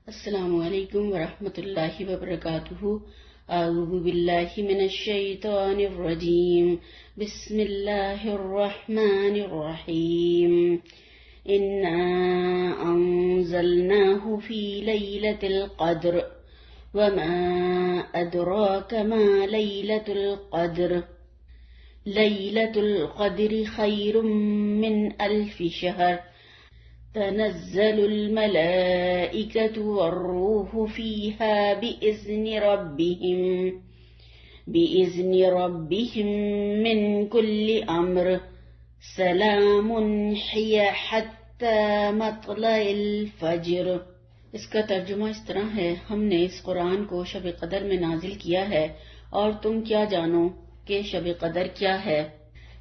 السلام علیکم ورحمۃ اللہ وبرکاتہ۔ اعوذ باللہ من الشیطان الرجیم، بسم اللہ الرحمن الرحیم۔ انا انزلناہ فی لیلۃ القدر وما ادراک ما لیلۃ القدر، لیلۃ القدر خیر من الف شہر، تنزل الملائكة والروح فيها بإذن ربهم من كل أمر، سلام هي حتى مطلع الفجر۔ اس کا ترجمہ اس طرح ہے، ہم نے اس قرآن کو شب قدر میں نازل کیا ہے، اور تم کیا جانو کہ شب قدر کیا ہے۔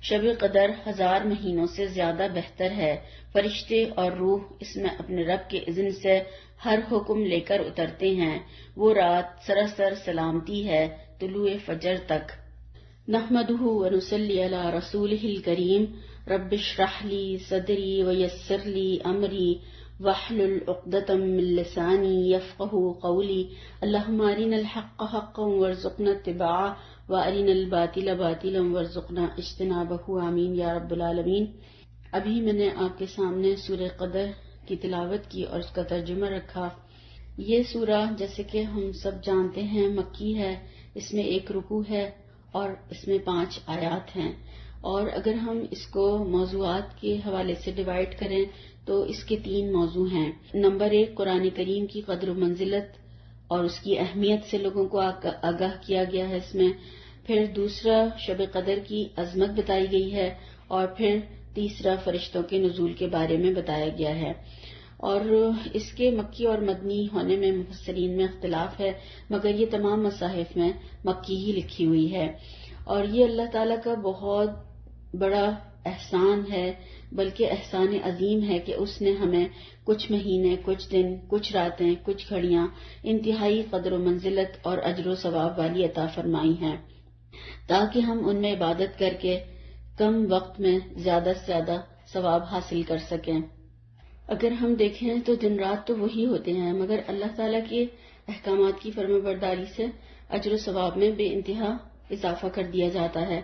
شب قدر 1000 مہینوں سے زیادہ بہتر ہے۔ فرشتے اور روح اس میں اپنے رب کے اذن سے ہر حکم لے کر اترتے ہیں۔ وہ رات سراسر سلامتی ہے طلوع فجر تک۔ نحمدہ ونصلی علی رسولہ الکریم، رب اشرح لی صدری ویسر لی امری واحلل عقدۃ من لسانی یفقہوا قولی، اللہم ارنا الحق حقا وارزقنا اتباعہ وارنا الباطل باطلا وارزقنا اجتنابہ، آمین یا رب العالمین۔ ابھی میں نے آپ کے سامنے سورہ قدر کی تلاوت کی اور اس کا ترجمہ رکھا۔ یہ سورہ جیسے کہ ہم سب جانتے ہیں مکی ہے، اس میں 1 رکوع ہے اور اس میں 5 آیات ہیں، اور اگر ہم اس کو موضوعات کے حوالے سے ڈیوائیڈ کریں تو اس کے 3 موضوع ہیں۔ نمبر 1، قرآن کریم کی قدر و منزلت اور اس کی اہمیت سے لوگوں کو آگاہ کیا گیا ہے اس میں۔ پھر دوسرا، شب قدر کی عظمت بتائی گئی ہے، اور پھر تیسرا، فرشتوں کے نزول کے بارے میں بتایا گیا ہے۔ اور اس کے مکی اور مدنی ہونے میں مفسرین میں اختلاف ہے، مگر یہ تمام مصاحف میں مکی ہی لکھی ہوئی ہے۔ اور یہ اللہ تعالیٰ کا بہت بڑا احسان ہے، بلکہ احسان عظیم ہے کہ اس نے ہمیں کچھ مہینے، کچھ دن، کچھ راتیں، کچھ گھڑیاں انتہائی قدر و منزلت اور اجر و ثواب والی عطا فرمائی ہیں، تاکہ ہم ان میں عبادت کر کے کم وقت میں زیادہ سے زیادہ ثواب حاصل کر سکیں۔ اگر ہم دیکھیں تو دن رات تو وہی ہوتے ہیں، مگر اللہ تعالیٰ کے احکامات کی فرما برداری سے اجر و ثواب میں بے انتہا اضافہ کر دیا جاتا ہے۔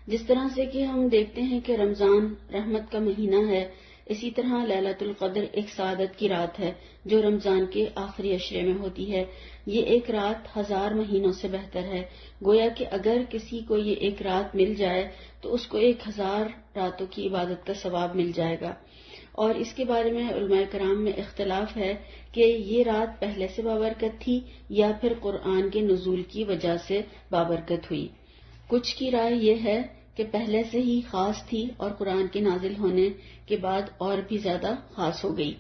جس طرح سے کہ ہم دیکھتے ہیں کہ رمضان رحمت کا مہینہ ہے، اسی طرح لیلۃ القدر ایک سعادت کی رات ہے جو رمضان کے آخری عشرے میں ہوتی ہے۔ یہ ایک رات 1000 مہینوں سے بہتر ہے، گویا کہ اگر کسی کو یہ ایک رات مل جائے تو اس کو 1000 راتوں کی عبادت کا ثواب مل جائے گا۔ اور اس کے بارے میں علماء کرام میں اختلاف ہے کہ یہ رات پہلے سے بابرکت تھی یا پھر قرآن کے نزول کی وجہ سے بابرکت ہوئی۔ کچھ کی رائے یہ ہے کہ پہلے سے ہی خاص تھی اور قرآن کے نازل ہونے کے بعد اور بھی زیادہ خاص ہو گئی۔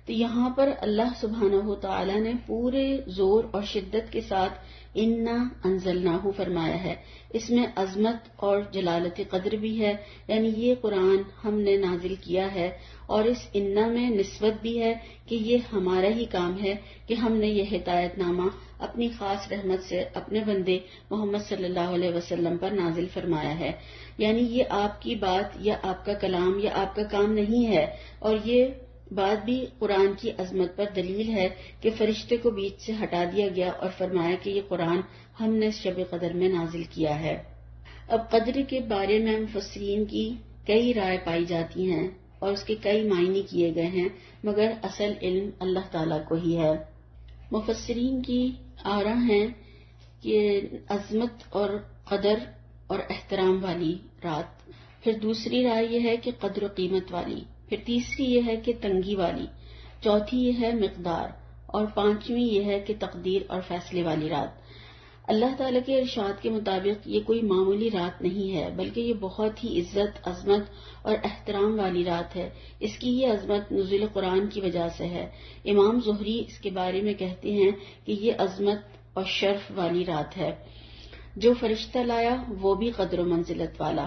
تو یہاں پر اللہ سبحانہ و تعالی نے پورے زور اور شدت کے ساتھ انا انزلناہ فرمایا ہے۔ اس میں عظمت اور جلالت قدر بھی ہے، یعنی یہ قرآن ہم نے نازل کیا ہے، اور اس انا میں نسبت بھی ہے کہ یہ ہمارا ہی کام ہے کہ ہم نے یہ ہدایت نامہ اپنی خاص رحمت سے اپنے بندے محمد صلی اللہ علیہ وسلم پر نازل فرمایا ہے۔ یعنی یہ آپ کی بات یا آپ کا کلام یا آپ کا کام نہیں ہے، اور یہ بات بھی قرآن کی عظمت پر دلیل ہے کہ فرشتے کو بیچ سے ہٹا دیا گیا اور فرمایا کہ یہ قرآن ہم نے شب قدر میں نازل کیا ہے۔ اب قدر کے بارے میں مفسرین کی کئی رائے پائی جاتی ہیں اور اس کے کئی معنی کیے گئے ہیں، مگر اصل علم اللہ تعالیٰ کو ہی ہے۔ مفسرین کی آراء ہیں کہ عظمت اور قدر اور احترام والی رات، پھر دوسری رائے یہ ہے کہ قدر و قیمت والی، پھر تیسری یہ ہے کہ تنگی والی، چوتھی یہ ہے مقدار، اور پانچویں یہ ہے کہ تقدیر اور فیصلے والی رات۔ اللہ تعالیٰ کے ارشاد کے مطابق یہ کوئی معمولی رات نہیں ہے، بلکہ یہ بہت ہی عزت، عظمت اور احترام والی رات ہے۔ اس کی یہ عظمت نزول قرآن کی وجہ سے ہے۔ امام زہری اس کے بارے میں کہتے ہیں کہ یہ عظمت اور شرف والی رات ہے۔ جو فرشتہ لایا وہ بھی قدر و منزلت والا۔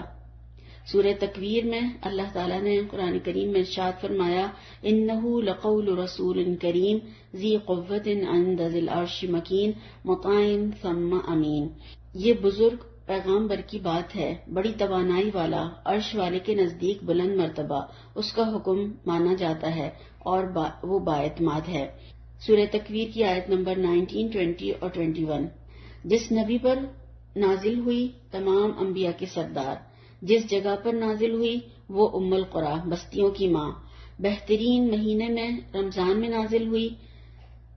سورہ تکویر میں اللہ تعالیٰ نے قرآن کریم میں ارشاد فرمایا، انہ لقول رسول کریم ذی قوت عند ذی العرش مکین مطاع ثم امین۔ یہ بزرگ پیغامبر کی بات ہے، بڑی توانائی والا، عرش والے کے نزدیک بلند مرتبہ، اس کا حکم مانا جاتا ہے اور وہ بااعتماد ہے۔ سورہ تکویر کی آیت نمبر 19، 20 اور 21۔ جس نبی پر نازل ہوئی تمام انبیاء کے سردار، جس جگہ پر نازل ہوئی وہ ام القری بستیوں کی ماں، بہترین مہینے میں رمضان میں نازل ہوئی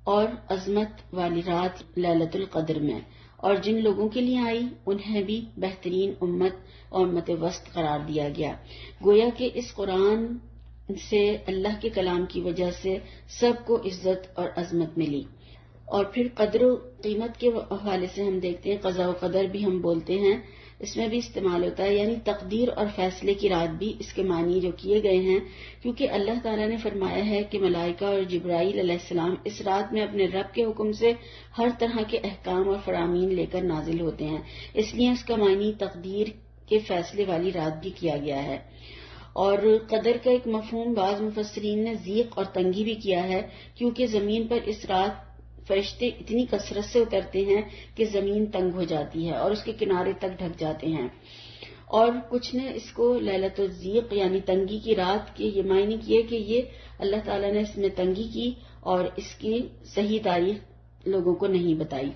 اور عظمت والی رات لیلۃ القدر میں، اور جن لوگوں کے لیے آئی انہیں بھی بہترین امت اور امت وسط قرار دیا گیا۔ گویا کہ اس قرآن سے اللہ کے کلام کی وجہ سے سب کو عزت اور عظمت ملی۔ اور پھر قدر و قیمت کے حوالے سے ہم دیکھتے ہیں، قضاء و قدر بھی ہم بولتے ہیں، اس میں بھی استعمال ہوتا ہے، یعنی تقدیر اور فیصلے کی رات بھی اس کے معنی جو کیے گئے ہیں، کیونکہ اللہ تعالیٰ نے فرمایا ہے کہ ملائکہ اور جبرائیل علیہ السلام اس رات میں اپنے رب کے حکم سے ہر طرح کے احکام اور فرامین لے کر نازل ہوتے ہیں، اس لیے اس کا معنی تقدیر کے فیصلے والی رات بھی کیا گیا ہے۔ اور قدر کا ایک مفہوم بعض مفسرین نے ضیق اور تنگی بھی کیا ہے، کیونکہ زمین پر اس رات فرشتے اتنی کثرت سے اترتے ہیں کہ زمین تنگ ہو جاتی ہے اور اس کے کنارے تک ڈھک جاتے ہیں۔ اور کچھ نے اس کو لیلۃ الضیق یعنی تنگی کی رات کے یہ معنی کیے کہ یہ اللہ تعالیٰ نے اس میں تنگی کی اور اس کی صحیح تاریخ لوگوں کو نہیں بتائی۔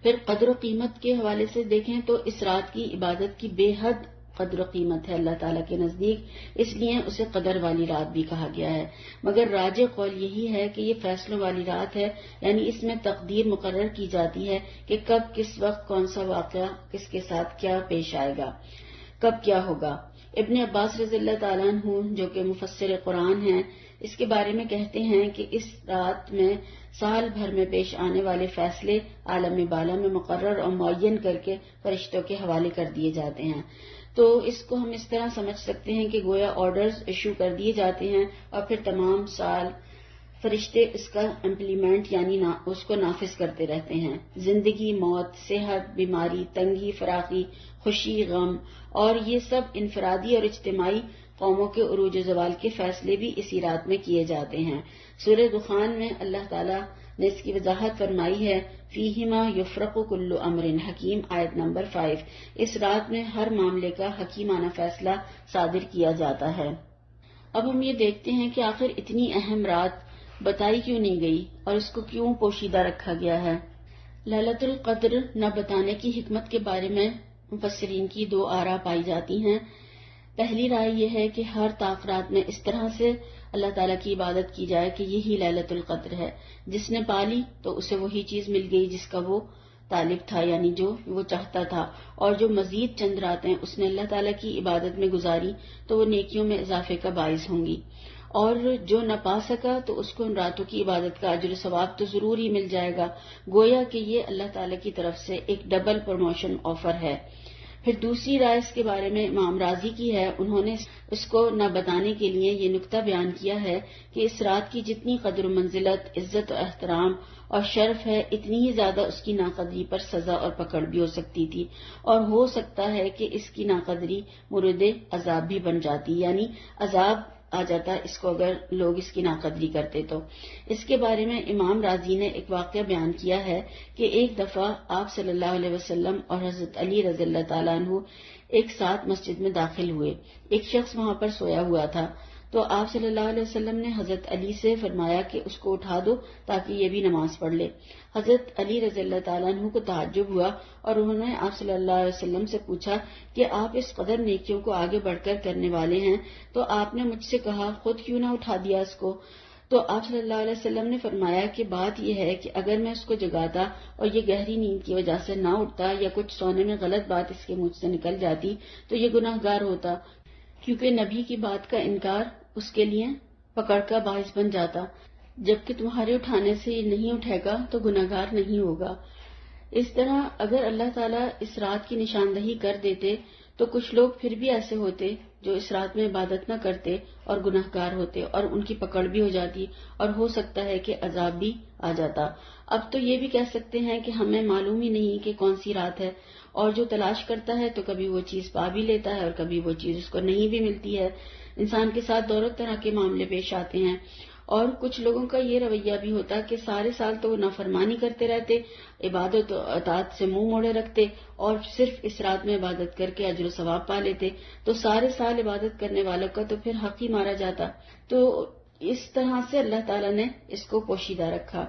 پھر قدر و قیمت کے حوالے سے دیکھیں تو اس رات کی عبادت کی بے حد قدر و قیمت ہے اللہ تعالیٰ کے نزدیک، اس لیے اسے قدر والی رات بھی کہا گیا ہے۔ مگر راجح قول یہی ہے کہ یہ فیصلوں والی رات ہے، یعنی اس میں تقدیر مقرر کی جاتی ہے کہ کب کس وقت کون سا واقعہ کس کے ساتھ کیا پیش آئے گا، کب کیا ہوگا۔ ابن عباس رضی اللہ تعالیٰ عنہ جو کہ مفسر قرآن ہیں، اس کے بارے میں کہتے ہیں کہ اس رات میں سال بھر میں پیش آنے والے فیصلے عالم بالا میں مقرر اور معین کر کے فرشتوں کے حوالے کر دیے جاتے ہیں۔ تو اس کو ہم اس طرح سمجھ سکتے ہیں کہ گویا آرڈرز ایشو کر دیے جاتے ہیں اور پھر تمام سال فرشتے اس کا امپلیمنٹ یعنی اس کو نافذ کرتے رہتے ہیں۔ زندگی، موت، صحت، بیماری، تنگی، فراخی، خوشی، غم اور یہ سب انفرادی اور اجتماعی قوموں کے عروج و زوال کے فیصلے بھی اسی رات میں کیے جاتے ہیں۔ سورہ دخان میں اللہ تعالیٰ نے اس کی وضاحت فرمائی ہے، فیہما یفرق کل امر حکیم، آیت نمبر 5۔ اس رات میں ہر معاملے کا حکیمانہ فیصلہ صادر کیا جاتا ہے۔ اب ہم یہ دیکھتے ہیں کہ آخر اتنی اہم رات بتائی کیوں نہیں گئی اور اس کو کیوں پوشیدہ رکھا گیا ہے۔ لیلۃ القدر نہ بتانے کی حکمت کے بارے میں مفسرین کی دو آراء پائی جاتی ہیں۔ پہلی رائے یہ ہے کہ ہر طاق رات میں اس طرح سے اللہ تعالیٰ کی عبادت کی جائے کہ یہی لیلۃ القدر ہے، جس نے پالی تو اسے وہی چیز مل گئی جس کا وہ طالب تھا، یعنی جو وہ چاہتا تھا، اور جو مزید چند راتیں اس نے اللہ تعالیٰ کی عبادت میں گزاری تو وہ نیکیوں میں اضافے کا باعث ہوں گی، اور جو نہ پا سکا تو اس کو ان راتوں کی عبادت کا اجر و ثواب تو ضرور ہی مل جائے گا۔ گویا کہ یہ اللہ تعالیٰ کی طرف سے ایک ڈبل پروموشن آفر ہے۔ پھر دوسری رائے اس کے بارے میں امام راضی کی ہے، انہوں نے اس کو نہ بتانے کے لیے یہ نکتہ بیان کیا ہے کہ اس رات کی جتنی قدر و منزلت، عزت و احترام اور شرف ہے، اتنی ہی زیادہ اس کی ناقدری پر سزا اور پکڑ بھی ہو سکتی تھی، اور ہو سکتا ہے کہ اس کی ناقدری مورد عذاب بھی بن جاتی، یعنی عذاب آ جاتا اس کو اگر لوگ اس کی ناقدری کرتے تو۔ اس کے بارے میں امام راضی نے ایک واقعہ بیان کیا ہے کہ ایک دفعہ آپ صلی اللہ علیہ وسلم اور حضرت علی رضی اللہ تعالیٰ عنہ ایک ساتھ مسجد میں داخل ہوئے۔ ایک شخص وہاں پر سویا ہوا تھا، تو آپ صلی اللہ علیہ وسلم نے حضرت علی سے فرمایا کہ اس کو اٹھا دو تاکہ یہ بھی نماز پڑھ لے۔ حضرت علی رضی اللہ تعالیٰ عنہ کو تعجب ہوا اور انہوں نے آپ صلی اللہ علیہ وسلم سے پوچھا کہ آپ اس قدر نیکیوں کو آگے بڑھ کر کرنے والے ہیں تو آپ نے مجھ سے کہا خود کیوں نہ اٹھا دیا اس کو؟ تو آپ صلی اللہ علیہ وسلم نے فرمایا کہ بات یہ ہے کہ اگر میں اس کو جگاتا اور یہ گہری نیند کی وجہ سے نہ اٹھتا یا کچھ سونے میں غلط بات اس کے منہ سے نکل جاتی تو یہ گناہ گار ہوتا، کیونکہ نبی کی بات کا انکار اس کے لیے پکڑ کا باعث بن جاتا، جبکہ تمہارے اٹھانے سے یہ نہیں اٹھے گا تو گناہ گار نہیں ہوگا۔ اس طرح اگر اللہ تعالیٰ اس رات کی نشاندہی کر دیتے تو کچھ لوگ پھر بھی ایسے ہوتے جو اس رات میں عبادت نہ کرتے اور گناہ گار ہوتے اور ان کی پکڑ بھی ہو جاتی اور ہو سکتا ہے کہ عذاب بھی آ جاتا۔ اب تو یہ بھی کہہ سکتے ہیں کہ ہمیں معلوم ہی نہیں کہ کون سی رات ہے، اور جو تلاش کرتا ہے تو کبھی وہ چیز پا بھی لیتا ہے اور کبھی وہ چیز اس کو نہیں بھی ملتی ہے۔ انسان کے ساتھ دونوں طرح کے معاملے پیش آتے ہیں، اور کچھ لوگوں کا یہ رویہ بھی ہوتا کہ سارے سال تو وہ نافرمانی کرتے رہتے، عبادت و اطاعت سے منہ موڑے رکھتے اور صرف اس رات میں عبادت کر کے اجر و ثواب پا لیتے، تو سارے سال عبادت کرنے والوں کا تو پھر حق ہی مارا جاتا۔ تو اس طرح سے اللہ تعالیٰ نے اس کو پوشیدہ رکھا۔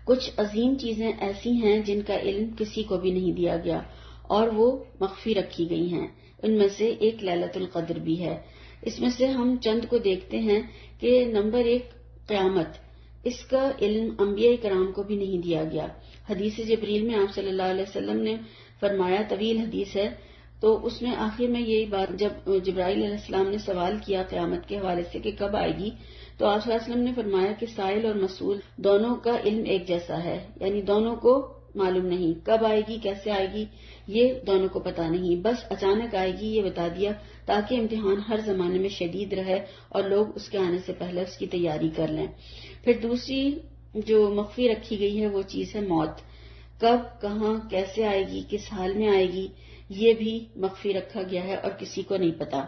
کچھ عظیم چیزیں ایسی ہیں جن کا علم کسی کو بھی نہیں دیا گیا اور وہ مخفی رکھی گئی ہیں، ان میں سے ایک لیلۃ القدر بھی ہے۔ اس میں سے ہم چند کو دیکھتے ہیں کہ نمبر 1 قیامت، اس کا علم انبیاء کرام کو بھی نہیں دیا گیا۔ حدیث جبریل میں آپ صلی اللہ علیہ وسلم نے فرمایا، طویل حدیث ہے، تو اس میں آخر میں یہی بات، جب جبرائیل علیہ السلام نے سوال کیا قیامت کے حوالے سے کہ کب آئے گی، تو آپ صلی اللہ علیہ وسلم نے فرمایا کہ سائل اور مسئول دونوں کا علم ایک جیسا ہے، یعنی دونوں کو معلوم نہیں کب آئے گی، کیسے آئے گی، یہ دونوں کو پتا نہیں، بس اچانک آئے گی یہ بتا دیا تاکہ امتحان ہر زمانے میں شدید رہے اور لوگ اس کے آنے سے پہلے اس کی تیاری کر لیں۔ پھر دوسری جو مخفی رکھی گئی ہے وہ چیز ہے موت، کب، کہاں، کیسے آئے گی، کس حال میں آئے گی، یہ بھی مخفی رکھا گیا ہے اور کسی کو نہیں پتا۔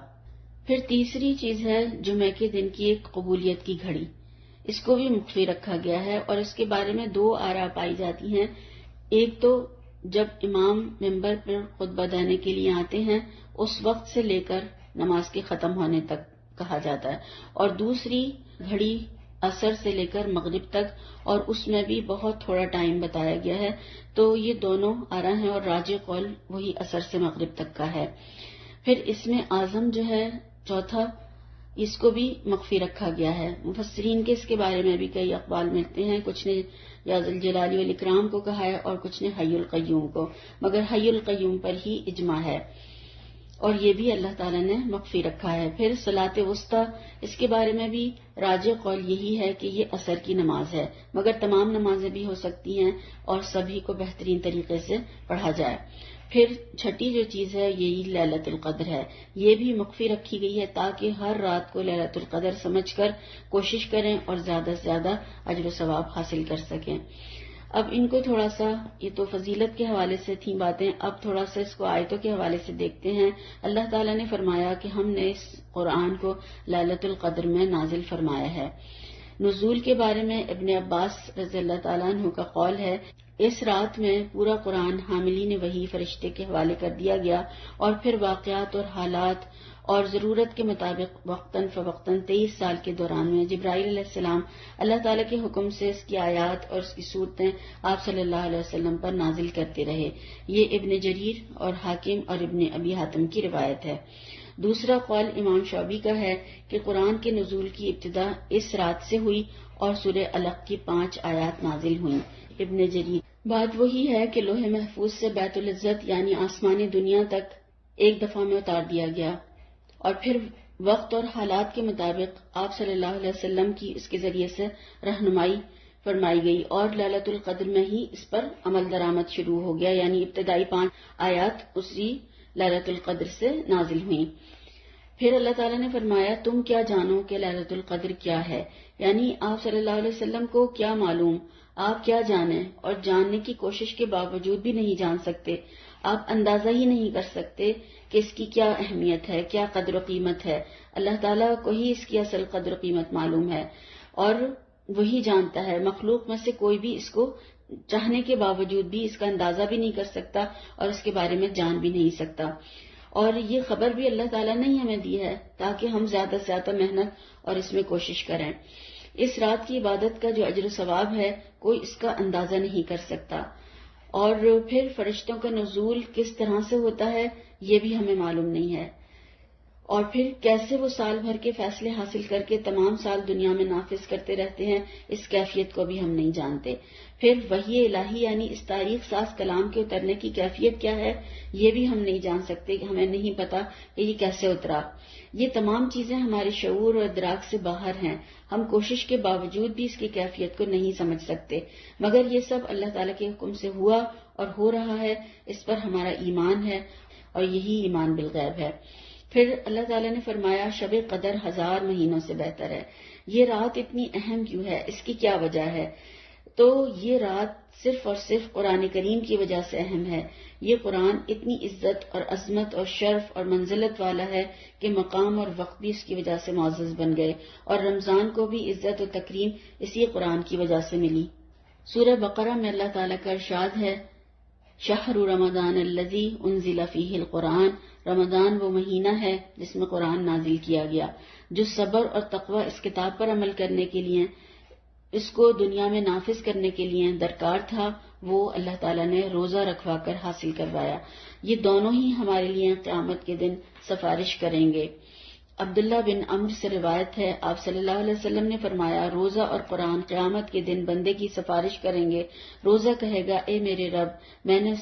پھر تیسری چیز ہے جمعے کے دن کی ایک قبولیت کی گھڑی، اس کو بھی مخفی رکھا گیا ہے اور اس کے بارے میں 2 آراء پائی جاتی ہیں۔ ایک تو جب امام ممبر پر خطبہ دینے کے لیے آتے ہیں اس وقت سے لے کر نماز کے ختم ہونے تک کہا جاتا ہے، اور دوسری گھڑی عصر سے لے کر مغرب تک، اور اس میں بھی بہت تھوڑا ٹائم بتایا گیا ہے۔ تو یہ دونوں آراء ہیں اور راجح قول وہی عصر سے مغرب تک کا ہے۔ پھر اس میں اعظم جو ہے چوتھا، اس کو بھی مخفی رکھا گیا ہے۔ مفسرین کے اس کے بارے میں بھی کئی اقوال ملتے ہیں، کچھ نے یا ذو الجلال والاکرام کو کہا ہے اور کچھ نے حی القیوم کو، مگر حی القیوم پر ہی اجماع ہے اور یہ بھی اللہ تعالیٰ نے مخفی رکھا ہے۔ پھر صلاۃ وسطیٰ، اس کے بارے میں بھی راجح قول یہی ہے کہ یہ عصر کی نماز ہے، مگر تمام نمازیں بھی ہو سکتی ہیں اور سبھی کو بہترین طریقے سے پڑھا جائے۔ پھر چھٹی جو چیز ہے یہی لیلۃ القدر ہے، یہ بھی مخفی رکھی گئی ہے تاکہ ہر رات کو لیلۃ القدر سمجھ کر کوشش کریں اور زیادہ سے زیادہ اجر و ثواب حاصل کر سکیں۔ اب ان کو تھوڑا سا، یہ تو فضیلت کے حوالے سے تھیں باتیں، اب تھوڑا سا اس کو آیتوں کے حوالے سے دیکھتے ہیں۔ اللہ تعالیٰ نے فرمایا کہ ہم نے اس قرآن کو لیلۃ القدر میں نازل فرمایا ہے۔ نزول کے بارے میں ابن عباس رضی اللہ تعالیٰ عنہ کا قول ہے، اس رات میں پورا قرآن حاملین وحی فرشتے کے حوالے کر دیا گیا اور پھر واقعات اور حالات اور ضرورت کے مطابق وقتاً فوقتاً 23 سال کے دوران میں جبرائیل علیہ السلام اللہ تعالیٰ کے حکم سے اس کی آیات اور اس کی صورتیں آپ صلی اللہ علیہ وسلم پر نازل کرتے رہے۔ یہ ابن جریر اور حاکم اور ابن ابی حاتم کی روایت ہے۔ دوسرا قول امام شعبی کا ہے کہ قرآن کے نزول کی ابتدا اس رات سے ہوئی اور سورہ علق کی 5 آیات نازل ہوئیں۔ ابن جریر، بات وہی ہے کہ لوح محفوظ سے بیت العزت یعنی آسمانی دنیا تک ایک دفعہ میں اتار دیا گیا اور پھر وقت اور حالات کے مطابق آپ صلی اللہ علیہ وسلم کی اس کے ذریعے سے رہنمائی فرمائی گئی اور لیلۃ القدر میں ہی اس پر عمل درآمد شروع ہو گیا، یعنی ابتدائی 5 آیات اسی لیلۃ القدر سے نازل ہوئیں۔ پھر اللہ تعالیٰ نے فرمایا، تم کیا جانو کہ لیلۃ القدر کیا ہے، یعنی آپ صلی اللہ علیہ وسلم کو کیا معلوم، آپ کیا جانیں اور جاننے کی کوشش کے باوجود بھی نہیں جان سکتے، آپ اندازہ ہی نہیں کر سکتے کہ اس کی کیا اہمیت ہے، کیا قدر و قیمت ہے۔ اللہ تعالیٰ کو ہی اس کی اصل قدر و قیمت معلوم ہے اور وہی جانتا ہے، مخلوق میں سے کوئی بھی اس کو چاہنے کے باوجود بھی اس کا اندازہ بھی نہیں کر سکتا اور اس کے بارے میں جان بھی نہیں سکتا۔ اور یہ خبر بھی اللہ تعالیٰ نے ہی ہمیں دی ہے تاکہ ہم زیادہ سے زیادہ محنت اور اس میں کوشش کریں۔ اس رات کی عبادت کا جو اجر و ثواب ہے کوئی اس کا اندازہ نہیں کر سکتا، اور پھر فرشتوں کا نزول کس طرح سے ہوتا ہے یہ بھی ہمیں معلوم نہیں ہے، اور پھر کیسے وہ سال بھر کے فیصلے حاصل کر کے تمام سال دنیا میں نافذ کرتے رہتے ہیں، اس کیفیت کو بھی ہم نہیں جانتے۔ پھر وحی الہی یعنی اس تاریخ ساز کلام کے اترنے کی کیفیت کیا ہے یہ بھی ہم نہیں جان سکتے، ہمیں نہیں پتا کہ یہ کیسے اترا۔ یہ تمام چیزیں ہمارے شعور اور ادراک سے باہر ہیں، ہم کوشش کے باوجود بھی اس کی کیفیت کو نہیں سمجھ سکتے، مگر یہ سب اللہ تعالیٰ کے حکم سے ہوا اور ہو رہا ہے، اس پر ہمارا ایمان ہے اور یہی ایمان بالغیب ہے۔ پھر اللہ تعالیٰ نے فرمایا، شب قدر 1000 مہینوں سے بہتر ہے۔ یہ رات اتنی اہم کیوں ہے، اس کی کیا وجہ ہے؟ تو یہ رات صرف اور صرف قرآن کریم کی وجہ سے اہم ہے۔ یہ قرآن اتنی عزت اور عظمت اور شرف اور منزلت والا ہے کہ مقام اور وقت بھی اس کی وجہ سے معزز بن گئے، اور رمضان کو بھی عزت و تکریم اسی قرآن کی وجہ سے ملی۔ سورہ بقرہ میں اللہ تعالیٰ کا ارشاد ہے، شہر رمضان الذی انزل فیہ القرآن، رمضان وہ مہینہ ہے جس میں قرآن نازل کیا گیا، جو صبر اور تقوی اس کتاب پر عمل کرنے کے لیے، اس کو دنیا میں نافذ کرنے کے لیے درکار تھا، وہ اللہ تعالیٰ نے روزہ رکھوا کر حاصل کروایا۔ یہ دونوں ہی ہمارے لیے قیامت کے دن سفارش کریں گے۔ عبداللہ بن عمرو سے روایت ہے، آپ صلی اللہ علیہ وسلم نے فرمایا، روزہ اور قرآن قیامت کے دن بندے کی سفارش کریں گے۔ روزہ کہے گا، اے میرے رب، میں نے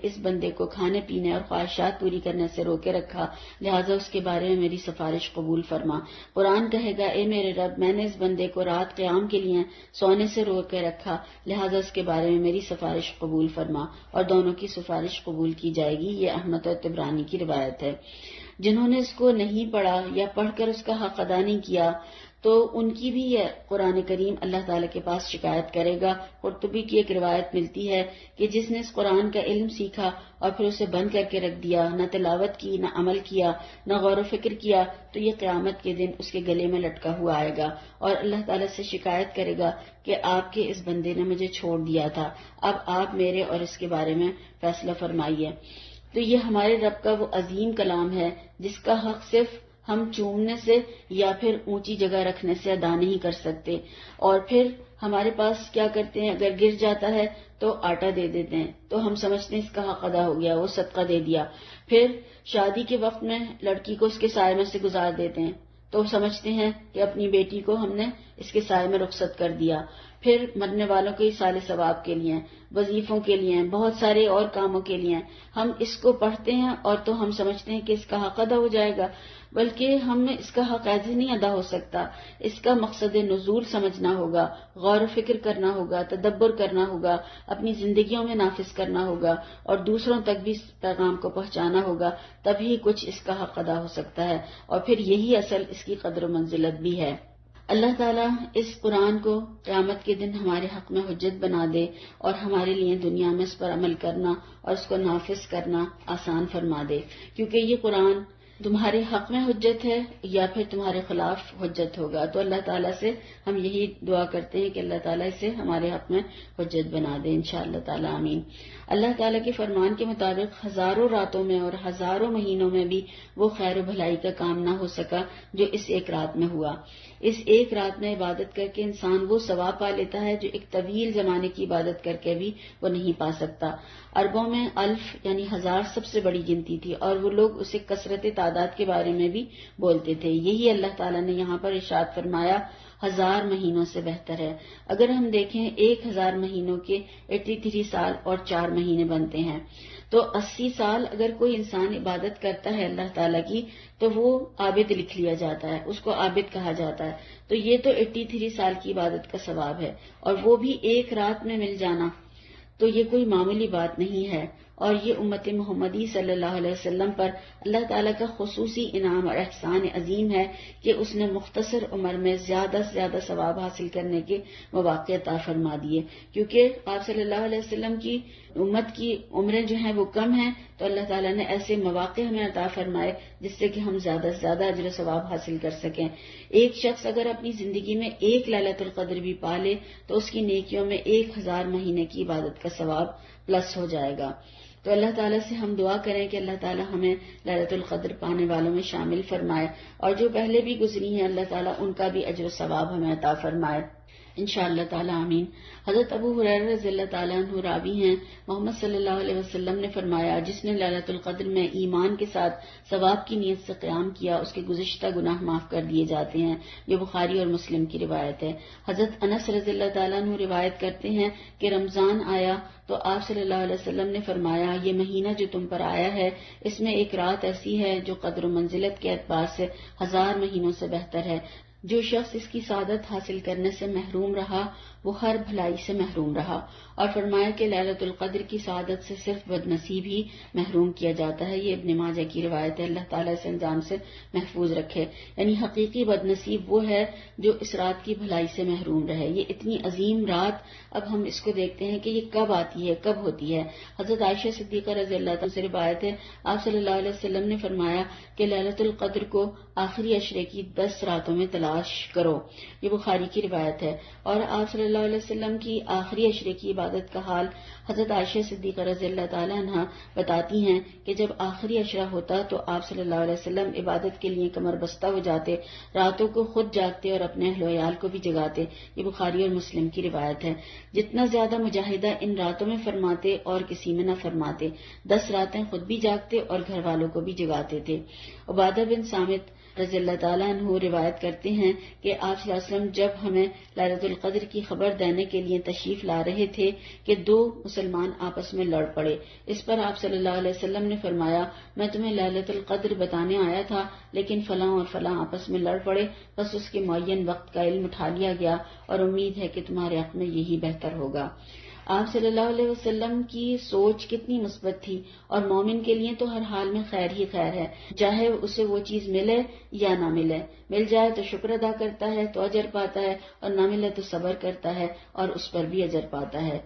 اس بندے کو کھانے پینے اور خواہشات پوری کرنے سے روکے رکھا، لہٰذا اس کے بارے میں میری سفارش قبول فرما۔ قرآن کہے گا، اے میرے رب، میں نے اس بندے کو رات قیام کے لیے سونے سے روکے رکھا، لہٰذا اس کے بارے میں میری سفارش قبول فرما، اور دونوں کی سفارش قبول کی جائے گی۔ یہ احمد اور طبرانی کی روایت ہے۔ جنہوں نے اس کو نہیں پڑھا یا پڑھ کر اس کا حق ادا نہیں کیا تو ان کی بھی یہ قرآن کریم اللہ تعالیٰ کے پاس شکایت کرے گا۔ قرطبی کی ایک روایت ملتی ہے کہ جس نے اس قرآن کا علم سیکھا اور پھر اسے بند کر کے رکھ دیا، نہ تلاوت کی، نہ عمل کیا، نہ غور و فکر کیا، تو یہ قیامت کے دن اس کے گلے میں لٹکا ہوا آئے گا اور اللہ تعالیٰ سے شکایت کرے گا کہ آپ کے اس بندے نے مجھے چھوڑ دیا تھا، اب آپ میرے اور اس کے بارے میں فیصلہ فرمائیے۔ تو یہ ہمارے رب کا وہ عظیم کلام ہے جس کا حق صرف ہم چومنے سے یا پھر اونچی جگہ رکھنے سے ادا نہیں کر سکتے، اور پھر ہمارے پاس کیا کرتے ہیں، اگر گر جاتا ہے تو آٹا دے دیتے ہیں، تو ہم سمجھتے ہیں اس کا حق ادا ہو گیا، وہ صدقہ دے دیا۔ پھر شادی کے وقت میں لڑکی کو اس کے سائے میں سے گزار دیتے ہیں، تو سمجھتے ہیں کہ اپنی بیٹی کو ہم نے اس کے سائے میں رخصت کر دیا۔ پھر مرنے والوں کے سال ثواب کے لیے، وظیفوں کے لیے، بہت سارے اور کاموں کے لیے ہم اس کو پڑھتے ہیں، اور تو ہم سمجھتے ہیں کہ اس کا حق ادا ہو جائے گا، بلکہ ہم اس کا حق ایسے نہیں ادا ہو سکتا۔ اس کا مقصد نزول سمجھنا ہوگا، غور و فکر کرنا ہوگا، تدبر کرنا ہوگا، اپنی زندگیوں میں نافذ کرنا ہوگا اور دوسروں تک بھی اس پیغام کو پہنچانا ہوگا، تبھی کچھ اس کا حق ادا ہو سکتا ہے، اور پھر یہی اصل اس کی قدر و منزلت بھی ہے۔ اللہ تعالیٰ اس قرآن کو قیامت کے دن ہمارے حق میں حجت بنا دے اور ہمارے لیے دنیا میں اس پر عمل کرنا اور اس کو نافذ کرنا آسان فرما دے، کیونکہ یہ قرآن تمہارے حق میں حجت ہے یا پھر تمہارے خلاف حجت ہوگا۔ تو اللہ تعالیٰ سے ہم یہی دعا کرتے ہیں کہ اللہ تعالیٰ اسے ہمارے حق میں حجت بنا دے، انشاءاللہ تعالیٰ آمین۔ اللہ تعالیٰ کے فرمان کے مطابق ہزاروں راتوں میں اور ہزاروں مہینوں میں بھی وہ خیر و بھلائی کا کام نہ ہو سکا جو اس ایک رات میں ہوا۔ اس ایک رات میں عبادت کر کے انسان وہ ثواب پا لیتا ہے جو ایک طویل زمانے کی عبادت کر کے بھی وہ نہیں پا سکتا۔ عربوں میں الف یعنی ہزار سب سے بڑی گنتی تھی، اور وہ لوگ اسے کثرت تعداد کے بارے میں بھی بولتے تھے۔ یہی اللہ تعالیٰ نے یہاں پر ارشاد فرمایا، 1000 مہینوں سے بہتر ہے۔ اگر ہم دیکھیں 1000 مہینوں کے 83 سال اور 4 مہینے بنتے ہیں، تو 80 سال اگر کوئی انسان عبادت کرتا ہے اللہ تعالیٰ کی تو وہ عابد لکھ لیا جاتا ہے، اس کو عابد کہا جاتا ہے۔ تو یہ تو 83 سال کی عبادت کا ثواب ہے، اور وہ بھی ایک رات میں مل جانا تو یہ کوئی معمولی بات نہیں ہے، اور یہ امت محمدی صلی اللہ علیہ وسلم پر اللہ تعالیٰ کا خصوصی انعام اور احسان عظیم ہے کہ اس نے مختصر عمر میں زیادہ سے زیادہ ثواب حاصل کرنے کے مواقع عطا فرما دیے، کیونکہ آپ صلی اللہ علیہ وسلم کی امت کی عمریں جو ہیں وہ کم ہیں، تو اللہ تعالیٰ نے ایسے مواقع ہمیں عطا فرمائے جس سے کہ ہم زیادہ سے زیادہ اجر و ثواب حاصل کر سکیں۔ ایک شخص اگر اپنی زندگی میں ایک لیلۃ القدر بھی پا لے تو اس کی نیکیوں میں 1000 مہینے کی عبادت کا ثواب پلس ہو جائے گا۔ تو اللہ تعالیٰ سے ہم دعا کریں کہ اللہ تعالیٰ ہمیں لیلۃ القدر پانے والوں میں شامل فرمائے، اور جو پہلے بھی گزری ہیں اللہ تعالیٰ ان کا بھی اجر و ثواب ہمیں عطا فرمائے، انشاءاللہ تعالیٰ آمین۔ حضرت ابو ہریرہ رضی اللہ تعالیٰ عنہ راوی ہیں، محمد صلی اللہ علیہ وسلم نے فرمایا، جس نے لیلۃ القدر میں ایمان کے ساتھ ثواب کی نیت سے قیام کیا اس کے گزشتہ گناہ معاف کر دیے جاتے ہیں۔ یہ بخاری اور مسلم کی روایت ہے۔ حضرت انس رضی اللہ تعالیٰ عنہ روایت کرتے ہیں کہ رمضان آیا تو آپ صلی اللہ علیہ وسلم نے فرمایا، یہ مہینہ جو تم پر آیا ہے اس میں ایک رات ایسی ہے جو قدر و منزلت کے اعتبار سے 1000 مہینوں سے بہتر ہے۔ جو شخص اس کی سعادت حاصل کرنے سے محروم رہا وہ ہر بھلائی سے محروم رہا، اور فرمایا کہ لیلۃ القدر کی سعادت سے صرف بد نصیب ہی محروم کیا جاتا ہے۔ یہ ابن ماجہ کی روایت ہے۔ اللہ تعالیٰ اس انجام سے محفوظ رکھے، یعنی حقیقی بد نصیب وہ ہے جو اس رات کی بھلائی سے محروم رہے۔ یہ اتنی عظیم رات، اب ہم اس کو دیکھتے ہیں کہ یہ کب آتی ہے، کب ہوتی ہے۔ حضرت عائشہ صدیقہ رضی اللہ عنہا سے روایت ہے، آپ صلی اللہ علیہ وسلم نے فرمایا کہ لیلۃ القدر کو آخری عشرے کی 10 راتوں میں طلاق تلاش کرو. یہ بخاری کی روایت ہے. اور آپ صلی اللہ علیہ وسلم کی آخری عشرے کی عبادت کا حال حضرت عائشہ صدیقہ رضی اللہ تعالیٰ عنہ بتاتی ہیں کہ جب آخری عشرہ ہوتا تو آپ صلی اللہ علیہ وسلم عبادت کے لیے کمر بستہ ہو جاتے، راتوں کو خود جاگتے اور اپنے اہل و عیال کو بھی جگاتے. یہ بخاری اور مسلم کی روایت ہے. جتنا زیادہ مجاہدہ ان راتوں میں فرماتے اور کسی میں نہ فرماتے. 10 راتیں خود بھی جاگتے اور گھر والوں کو بھی جگاتے تھے. عبادہ بن صامت رضی اللہ تعالیٰ عنہ روایت کرتے ہیں کہ آپ صلی اللہ علیہ وسلم جب ہمیں لیلۃ القدر کی خبر دینے کے لیے تشریف لا رہے تھے کہ 2 مسلمان آپس میں لڑ پڑے. اس پر آپ صلی اللہ علیہ وسلم نے فرمایا، میں تمہیں لیلۃ القدر بتانے آیا تھا لیکن فلاں اور فلاں آپس میں لڑ پڑے، بس اس کے معین وقت کا علم اٹھا لیا گیا اور امید ہے کہ تمہارے حق میں یہی بہتر ہوگا. آپ صلی اللہ علیہ وسلم کی سوچ کتنی مثبت تھی، اور مومن کے لیے تو ہر حال میں خیر ہی خیر ہے، چاہے اسے وہ چیز ملے یا نہ ملے. مل جائے تو شکر ادا کرتا ہے تو اجر پاتا ہے، اور نہ ملے تو صبر کرتا ہے اور اس پر بھی اجر پاتا ہے.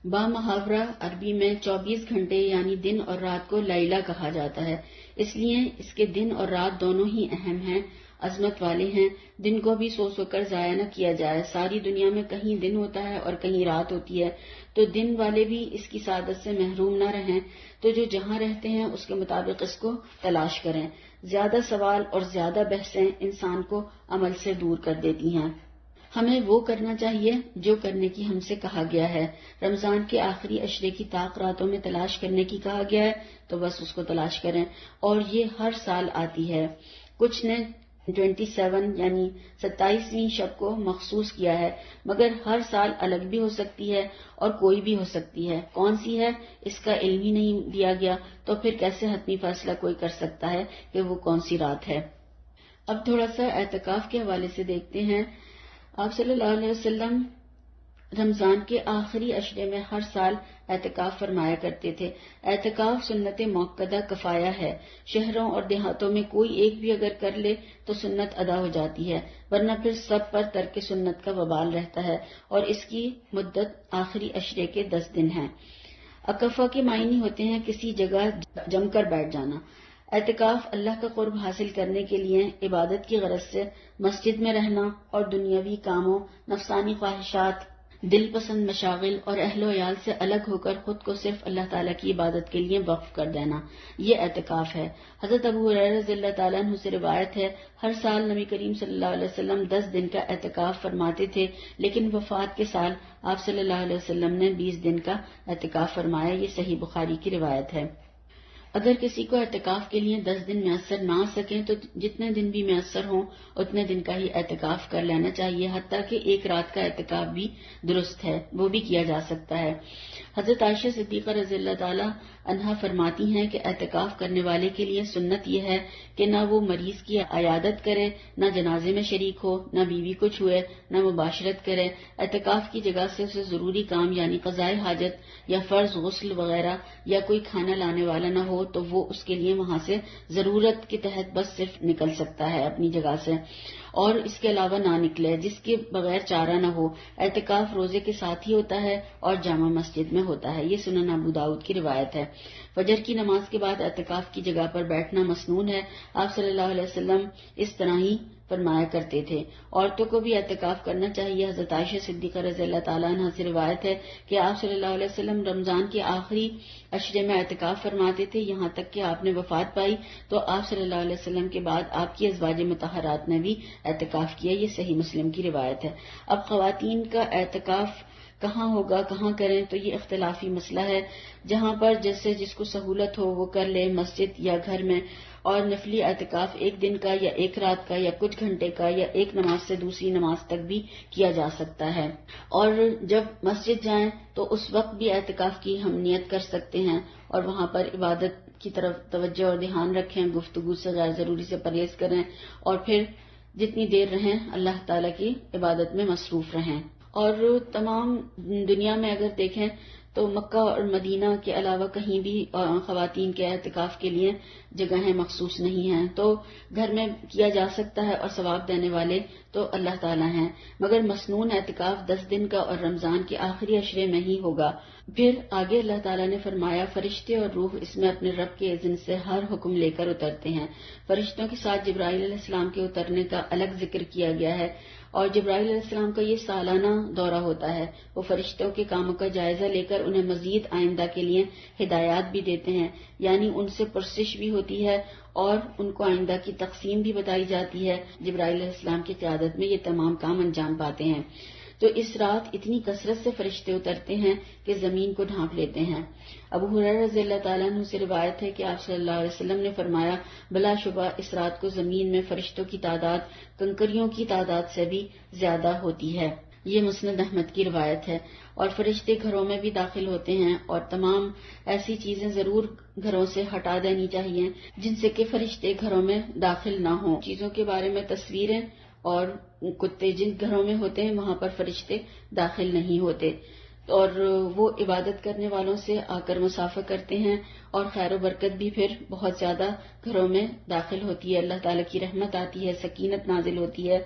با محاورہ عربی میں 24 گھنٹے یعنی دن اور رات کو لیلہ کہا جاتا ہے، اس لیے اس کے دن اور رات دونوں ہی اہم ہیں، عظمت والے ہیں. دن کو بھی سو کر ضائع نہ کیا جائے. ساری دنیا میں کہیں دن ہوتا ہے اور کہیں رات ہوتی ہے، تو دن والے بھی اس کی سعادت سے محروم نہ رہیں. تو جو جہاں رہتے ہیں اس کے مطابق اس کو تلاش کریں. زیادہ سوال اور زیادہ بحثیں انسان کو عمل سے دور کر دیتی ہیں. ہمیں وہ کرنا چاہیے جو کرنے کی ہم سے کہا گیا ہے. رمضان کے آخری عشرے کی طاق راتوں میں تلاش کرنے کی کہا گیا ہے تو بس اس کو تلاش کریں، اور یہ ہر سال آتی ہے. کچھ نے 27 یعنی 27ویں شب کو مخصوص کیا ہے، مگر ہر سال الگ بھی ہو سکتی ہے اور کوئی بھی ہو سکتی ہے. کون سی ہے اس کا علم ہی نہیں دیا گیا، تو پھر کیسے حتمی فیصلہ کوئی کر سکتا ہے کہ وہ کون سی رات ہے. اب تھوڑا سا اعتکاف کے حوالے سے دیکھتے ہیں. آپ صلی اللہ علیہ وسلم رمضان کے آخری عشرے میں ہر سال اعتکاف فرمایا کرتے تھے. اعتکاف سنت موقدہ کفایہ ہے. شہروں اور دیہاتوں میں کوئی ایک بھی اگر کر لے تو سنت ادا ہو جاتی ہے، ورنہ پھر سب پر ترک سنت کا وبال رہتا ہے، اور اس کی مدت آخری عشرے کے 10 دن ہے. اکفا کے معنی ہوتے ہیں کسی جگہ جم کر بیٹھ جانا. اعتکاف اللہ کا قرب حاصل کرنے کے لیے عبادت کی غرض سے مسجد میں رہنا اور دنیاوی کاموں، نفسانی خواہشات، دل پسند مشاغل اور اہل و عیال سے الگ ہو کر خود کو صرف اللہ تعالیٰ کی عبادت کے لیے وقف کر دینا، یہ اعتکاف ہے. حضرت ابو ہریرہ رضی اللہ تعالیٰ عنہ سے روایت ہے، ہر سال نبی کریم صلی اللہ علیہ وسلم 10 دن کا اعتکاف فرماتے تھے، لیکن وفات کے سال آپ صلی اللہ علیہ وسلم نے 20 دن کا اعتکاف فرمایا. یہ صحیح بخاری کی روایت ہے. اگر کسی کو اعتکاف کے لیے 10 دن میسر نہ آ سکیں تو جتنے دن بھی میسر ہوں اتنے دن کا ہی اعتکاف کر لینا چاہیے. حتیٰ کہ ایک رات کا اعتکاف بھی درست ہے، وہ بھی کیا جا سکتا ہے. حضرت عائشہ صدیقہ رضی اللہ تعالی عنہا فرماتی ہیں کہ اعتکاف کرنے والے کے لیے سنت یہ ہے کہ نہ وہ مریض کی عیادت کرے، نہ جنازے میں شریک ہو، نہ بیوی کو چھوئے، نہ مباشرت کرے. اعتکاف کی جگہ سے اسے ضروری کام یعنی قضائے حاجت یا فرض غسل وغیرہ یا کوئی کھانا لانے والا نہ ہو تو وہ اس کے لیے وہاں سے ضرورت کے تحت بس صرف نکل سکتا ہے اپنی جگہ سے، اور اس کے علاوہ نہ نکلے جس کے بغیر چارہ نہ ہو. اعتکاف روزے کے ساتھ ہی ہوتا ہے اور جامع مسجد میں ہوتا ہے. یہ سنن ابو داؤد کی روایت ہے. فجر کی نماز کے بعد اعتکاف کی جگہ پر بیٹھنا مسنون ہے. آپ صلی اللہ علیہ وسلم اس طرح ہی فرمایا کرتے تھے. عورتوں کو بھی اعتکاف کرنا چاہیے. حضرت عائشہ صدیقہ رضی اللہ تعالیٰ عنہ سے روایت ہے کہ آپ صلی اللہ علیہ وسلم رمضان کے آخری عشرے میں اعتکاف فرماتے تھے، یہاں تک کہ آپ نے وفات پائی تو آپ صلی اللہ علیہ وسلم کے بعد آپ کی ازواج مطہرات نے بھی اعتکاف کیا. یہ صحیح مسلم کی روایت ہے. اب خواتین کا اعتکاف کہاں ہوگا، کہاں کریں، تو یہ اختلافی مسئلہ ہے. جہاں پر جیسے جس کو سہولت ہو وہ کر لے، مسجد یا گھر میں. اور نفلی اعتکاف 1 دن کا یا 1 رات کا یا کچھ گھنٹے کا یا ایک نماز سے دوسری نماز تک بھی کیا جا سکتا ہے. اور جب مسجد جائیں تو اس وقت بھی اعتکاف کی ہم نیت کر سکتے ہیں اور وہاں پر عبادت کی طرف توجہ اور دھیان رکھیں، گفتگو سے غیر ضروری سے پرہیز کریں، اور پھر جتنی دیر رہیں اللہ تعالیٰ کی عبادت میں مصروف رہیں. اور تمام دنیا میں اگر دیکھیں تو مکہ اور مدینہ کے علاوہ کہیں بھی خواتین کے اعتکاف کے لیے جگہیں مخصوص نہیں ہیں، تو گھر میں کیا جا سکتا ہے اور ثواب دینے والے تو اللہ تعالیٰ ہیں، مگر مسنون اعتکاف 10 دن کا اور رمضان کے آخری عشرے میں ہی ہوگا۔ پھر آگے اللہ تعالیٰ نے فرمایا فرشتے اور روح اس میں اپنے رب کے اذن سے ہر حکم لے کر اترتے ہیں۔ فرشتوں کے ساتھ جبرائیل علیہ السلام کے اترنے کا الگ ذکر کیا گیا ہے، اور جبرائیل علیہ السلام کا یہ سالانہ دورہ ہوتا ہے۔ وہ فرشتوں کے کاموں کا جائزہ لے کر انہیں مزید آئندہ کے لیے ہدایات بھی دیتے ہیں، یعنی ان سے پرسش بھی ہوتی ہے اور ان کو آئندہ کی تقسیم بھی بتائی جاتی ہے۔ جبرائیل علیہ السلام کی قیادت میں یہ تمام کام انجام پاتے ہیں۔ تو اس رات اتنی کثرت سے فرشتے اترتے ہیں کہ زمین کو ڈھانپ لیتے ہیں۔ ابو ہریرہ رضی اللہ تعالیٰ عنہ سے روایت ہے کہ آپ صلی اللہ علیہ وسلم نے فرمایا بلا شبہ اس رات کو زمین میں فرشتوں کی تعداد کنکریوں کی تعداد سے بھی زیادہ ہوتی ہے۔ یہ مسند احمد کی روایت ہے۔ اور فرشتے گھروں میں بھی داخل ہوتے ہیں، اور تمام ایسی چیزیں ضرور گھروں سے ہٹا دینی چاہیے جن سے کہ فرشتے گھروں میں داخل نہ ہوں۔ چیزوں کے بارے میں تصویریں اور کتے جن گھروں میں ہوتے ہیں وہاں پر فرشتے داخل نہیں ہوتے، اور وہ عبادت کرنے والوں سے آ کر مسافہ کرتے ہیں، اور خیر و برکت بھی پھر بہت زیادہ گھروں میں داخل ہوتی ہے، اللہ تعالیٰ کی رحمت آتی ہے، سکینت نازل ہوتی ہے۔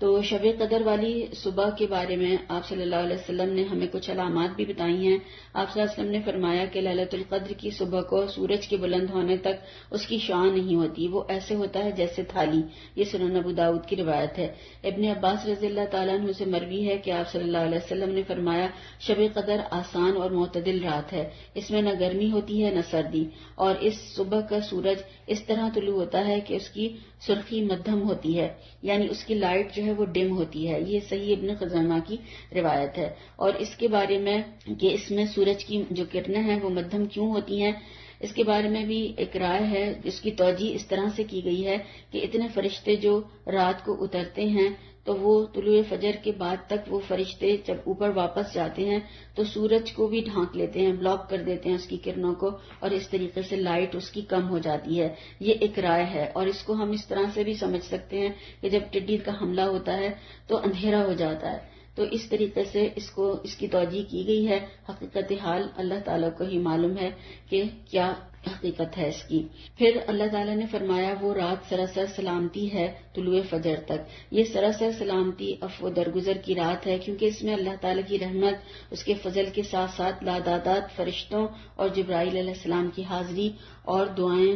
تو شب قدر والی صبح کے بارے میں آپ صلی اللہ علیہ وسلم نے ہمیں کچھ علامات بھی بتائی ہیں۔ آپ صلی اللہ علیہ وسلم نے فرمایا کہ لیلۃ القدر کی صبح کو سورج کے بلند ہونے تک اس کی شان نہیں ہوتی، وہ ایسے ہوتا ہے جیسے تھالی۔ یہ سنن ابو داؤد کی روایت ہے۔ ابن عباس رضی اللہ تعالیٰ عنہ سے مروی ہے کہ آپ صلی اللہ علیہ وسلم نے فرمایا شب قدر آسان اور معتدل رات ہے، اس میں نہ گرمی ہوتی ہے نہ سردی، اور اس صبح کا سورج اس طرح طلوع ہوتا ہے کہ اس کی سرخی مدھم ہوتی ہے، یعنی اس کی لائٹ جو ہے وہ ڈم ہوتی ہے۔ یہ صحیح ابن خزیمہ کی روایت ہے۔ اور اس کے بارے میں کہ اس میں سورج کی جو کرنیں ہیں وہ مدھم کیوں ہوتی ہیں، اس کے بارے میں بھی ایک رائے ہے، جس کی توجیہ اس طرح سے کی گئی ہے کہ اتنے فرشتے جو رات کو اترتے ہیں تو وہ طلوع فجر کے بعد تک وہ فرشتے جب اوپر واپس جاتے ہیں تو سورج کو بھی ڈھانک لیتے ہیں، بلاک کر دیتے ہیں اس کی کرنوں کو، اور اس طریقے سے لائٹ اس کی کم ہو جاتی ہے۔ یہ ایک رائے ہے، اور اس کو ہم اس طرح سے بھی سمجھ سکتے ہیں کہ جب ٹڈی کا حملہ ہوتا ہے تو اندھیرا ہو جاتا ہے، تو اس طریقے سے اس کی توجیہ کی گئی ہے۔ حقیقت حال اللہ تعالیٰ کو ہی معلوم ہے کہ کیا حقیقت ہے اس کی۔ پھر اللہ تعالیٰ نے فرمایا وہ رات سراسر سلامتی ہے طلوع فجر تک۔ یہ سراسر سلامتی عفو درگزر کی رات ہے، کیونکہ اس میں اللہ تعالیٰ کی رحمت، اس کے فضل کے ساتھ ساتھ لادادات فرشتوں اور جبرائیل علیہ السلام کی حاضری اور دعائیں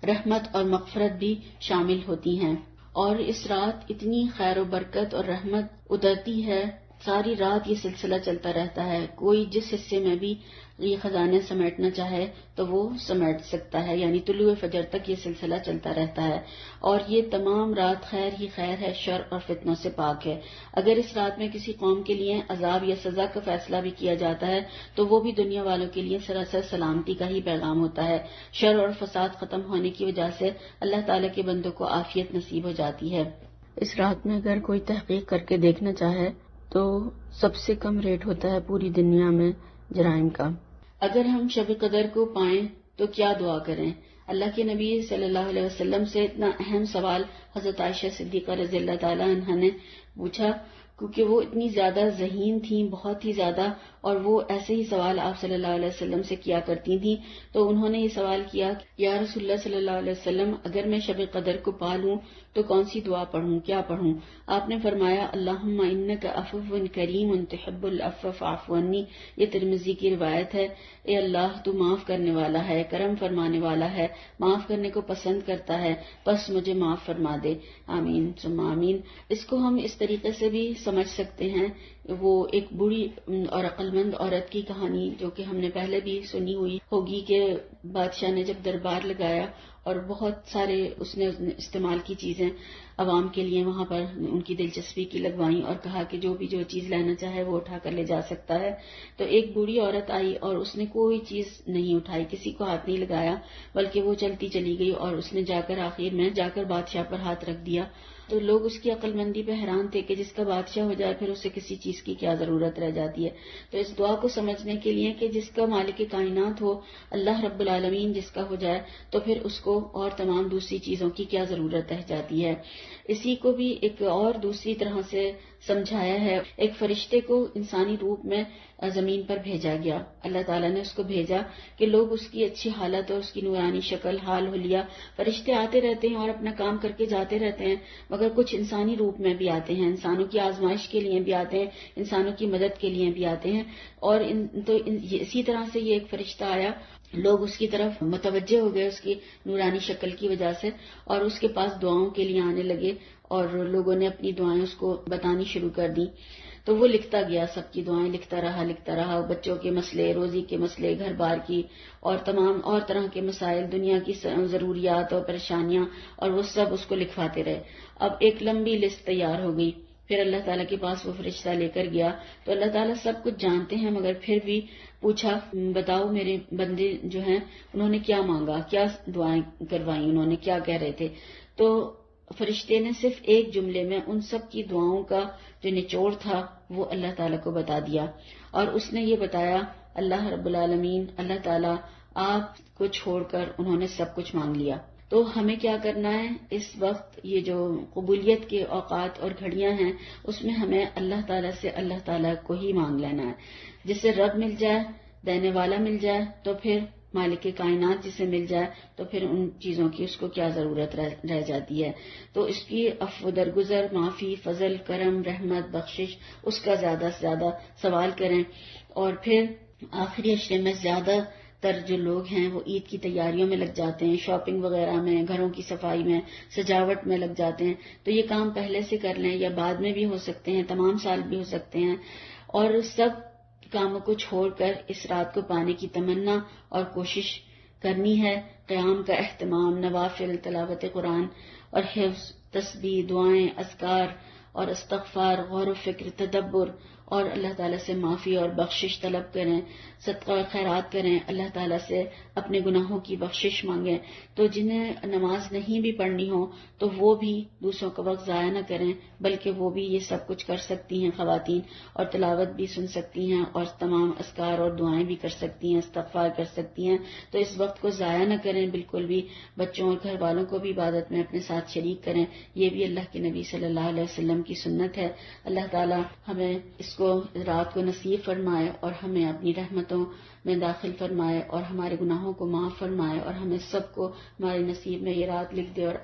رحمت اور مغفرت بھی شامل ہوتی ہیں۔ اور اس رات اتنی خیر و برکت اور رحمت اترتی ہے، ساری رات یہ سلسلہ چلتا رہتا ہے۔ کوئی جس حصے میں بھی یہ خزانے سمیٹنا چاہے تو وہ سمیٹ سکتا ہے، یعنی طلوع فجر تک یہ سلسلہ چلتا رہتا ہے۔ اور یہ تمام رات خیر ہی خیر ہے، شر اور فتنوں سے پاک ہے۔ اگر اس رات میں کسی قوم کے لیے عذاب یا سزا کا فیصلہ بھی کیا جاتا ہے تو وہ بھی دنیا والوں کے لیے سراسر سلامتی کا ہی پیغام ہوتا ہے۔ شر اور فساد ختم ہونے کی وجہ سے اللہ تعالیٰ کے بندوں کو عافیت نصیب ہو جاتی ہے۔ اس رات میں اگر کوئی تحقیق کر کے دیکھنا چاہے تو سب سے کم ریٹ ہوتا ہے پوری دنیا میں جرائم کا۔ اگر ہم شب قدر کو پائیں تو کیا دعا کریں؟ اللہ کے نبی صلی اللہ علیہ وسلم سے اتنا اہم سوال حضرت عائشہ صدیقہ رضی اللہ تعالی عنہا نے پوچھا، کیونکہ وہ اتنی زیادہ ذہین تھیں، بہت ہی زیادہ، اور وہ ایسے ہی سوال آپ صلی اللہ علیہ وسلم سے کیا کرتی تھیں۔ تو انہوں نے یہ سوال کیا، یا رسول اللہ صلی اللہ علیہ وسلم اگر میں شب قدر کو پا لوں تو کون سی دعا پڑھوں، کیا پڑھوں؟ آپ نے فرمایا اللہم انک عفو کریم تحب العفو فاعف عنی۔ یہ ترمذی کی روایت ہے۔ اے اللہ تو معاف کرنے والا ہے، کرم فرمانے والا ہے، معاف کرنے کو پسند کرتا ہے، بس مجھے معاف فرما دے، آمین ثم آمین۔ اس کو ہم اس طریقے سے بھی سمجھ سکتے ہیں، وہ ایک بوڑھی اور عقل مند عورت کی کہانی جو کہ ہم نے پہلے بھی سنی ہوئی ہوگی، کہ بادشاہ نے جب دربار لگایا اور بہت سارے اس نے استعمال کی چیزیں عوام کے لیے وہاں پر ان کی دلچسپی کی لگوائیں، اور کہا کہ جو بھی جو چیز لینا چاہے وہ اٹھا کر لے جا سکتا ہے۔ تو ایک بوڑھی عورت آئی اور اس نے کوئی چیز نہیں اٹھائی، کسی کو ہاتھ نہیں لگایا، بلکہ وہ چلتی چلی گئی، اور اس نے جا کر آخر میں جا کر بادشاہ پر ہاتھ رکھ دیا۔ تو لوگ اس کی عقل مندی پہ حیران تھے کہ جس کا بادشاہ ہو جائے پھر اسے کسی چیز کی کیا ضرورت رہ جاتی ہے۔ تو اس دعا کو سمجھنے کے لیے کہ جس کا مالک کائنات ہو، اللہ رب العالمین جس کا ہو جائے، تو پھر اس کو اور تمام دوسری چیزوں کی کیا ضرورت رہ جاتی ہے۔ اسی کو بھی ایک اور دوسری طرح سے سمجھایا ہے. ایک فرشتے کو انسانی روپ میں زمین پر بھیجا گیا. اللہ تعالیٰ نے اس کو بھیجا کہ لوگ اس کی اچھی حالت اور اس کی نورانی شکل، حال حلیہ. فرشتے آتے رہتے ہیں اور اپنا کام کر کے جاتے رہتے ہیں، مگر کچھ انسانی روپ میں بھی آتے ہیں، انسانوں کی آزمائش کے لیے بھی آتے ہیں، انسانوں کی مدد کے لیے بھی آتے ہیں. اور اسی طرح سے یہ ایک فرشتہ آیا، لوگ اس کی طرف متوجہ ہو گئے اس کی نورانی شکل کی وجہ سے، اور اس کے پاس دعاؤں کے لیے آنے لگے، اور لوگوں نے اپنی دعائیں اس کو بتانی شروع کر دی. تو وہ لکھتا گیا، سب کی دعائیں لکھتا رہا، بچوں کے مسئلے، روزی کے مسئلے، گھر بار کی اور تمام اور طرح کے مسائل، دنیا کی ضروریات اور پریشانیاں، اور وہ سب اس کو لکھواتے رہے. اب ایک لمبی لسٹ تیار ہو گئی. پھر اللہ تعالیٰ کے پاس وہ فرشتہ لے کر گیا تو اللہ تعالیٰ سب کچھ جانتے ہیں، مگر پھر بھی پوچھا، بتاؤ میرے بندے جو ہیں انہوں نے کیا مانگا، کیا دعائیں کروائیں، انہوں نے کیا کہہ رہے تھے. تو فرشتے نے صرف ایک جملے میں ان سب کی دعاؤں کا جو نچوڑ تھا وہ اللہ تعالیٰ کو بتا دیا، اور اس نے یہ بتایا، اللہ رب العالمین، اللہ تعالیٰ آپ کو چھوڑ کر انہوں نے سب کچھ مانگ لیا. تو ہمیں کیا کرنا ہے اس وقت؟ یہ جو قبولیت کے اوقات اور گھڑیاں ہیں اس میں ہمیں اللہ تعالیٰ سے اللہ تعالیٰ کو ہی مانگ لینا ہے. جس سے رب مل جائے، دینے والا مل جائے، تو پھر مالک کائنات جسے مل جائے تو پھر ان چیزوں کی اس کو کیا ضرورت رہ جاتی ہے. تو اس کی عفو درگزر، معافی، فضل، کرم، رحمت، بخشش، اس کا زیادہ سے زیادہ سوال کریں. اور پھر آخری عشرے میں زیادہ تر جو لوگ ہیں وہ عید کی تیاریوں میں لگ جاتے ہیں، شاپنگ وغیرہ میں، گھروں کی صفائی میں، سجاوٹ میں لگ جاتے ہیں. تو یہ کام پہلے سے کر لیں، یا بعد میں بھی ہو سکتے ہیں، تمام سال بھی ہو سکتے ہیں. اور سب کاموں کو چھوڑ کر اس رات کو پانے کی تمنا اور کوشش کرنی ہے. قیام کا اہتمام، نوافل، تلاوت قرآن اور حفظ، تسبیح، دعائیں، اذکار اور استغفار، غور و فکر، تدبر، اور اللہ تعالیٰ سے معافی اور بخشش طلب کریں، صدقہ اور خیرات کریں، اللہ تعالیٰ سے اپنے گناہوں کی بخشش مانگیں. تو جنہیں نماز نہیں بھی پڑھنی ہو تو وہ بھی دوسروں کا وقت ضائع نہ کریں، بلکہ وہ بھی یہ سب کچھ کر سکتی ہیں خواتین، اور تلاوت بھی سن سکتی ہیں، اور تمام اذکار اور دعائیں بھی کر سکتی ہیں، استغفار کر سکتی ہیں. تو اس وقت کو ضائع نہ کریں بالکل بھی. بچوں اور گھر والوں کو بھی عبادت میں اپنے ساتھ شریک کریں. یہ بھی اللہ کے نبی صلی اللہ علیہ وسلم کی سنت ہے. اللہ تعالیٰ ہمیں اس کو رات کو نصیب فرمائے اور ہمیں اپنی رحمتوں میں داخل فرمائے، اور ہمارے گناہوں کو معاف فرمائے، اور ہمیں سب کو ہمارے نصیب میں یہ رات لکھ دے. اور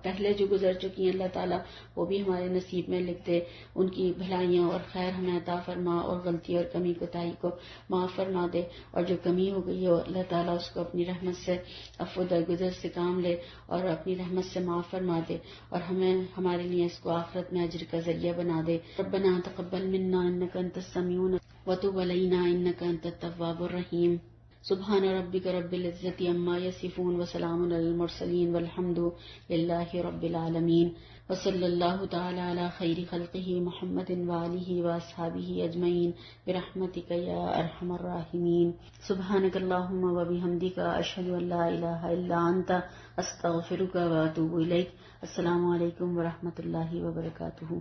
پہلے جو گزر چکی ہیں اللہ تعالیٰ وہ بھی ہمارے نصیب میں لکھ دے. ان کی بھلائیاں اور خیر ہمیں عطا فرما، اور غلطی اور کمی کوتاہی کو معاف فرما دے. اور جو کمی ہو گئی ہو اللہ تعالیٰ اس کو اپنی رحمت سے عفو درگزر سے کام لے اور اپنی رحمت سے معاف فرما دے، اور ہمیں ہمارے لیے اس کو آخرت میں اجر کا ذریعہ بنا دے. ربنا تقبل منا انك انت السميع وتب علينا انك انت التواب الرحيم. سبحان ربك رب العزة عما يصفون وسلام على المرسلين والحمد لله رب العالمين. وصلى الله تعالى على خير خلقه محمد وآله وأصحابه أجمعين برحمتك يا أرحم الراحمين. سبحانك اللهم وبحمدك أشهد أن لا إله إلا أنت أستغفرك وأتوب إليك. السلام علیکم ورحمۃ اللہ وبرکاتہ.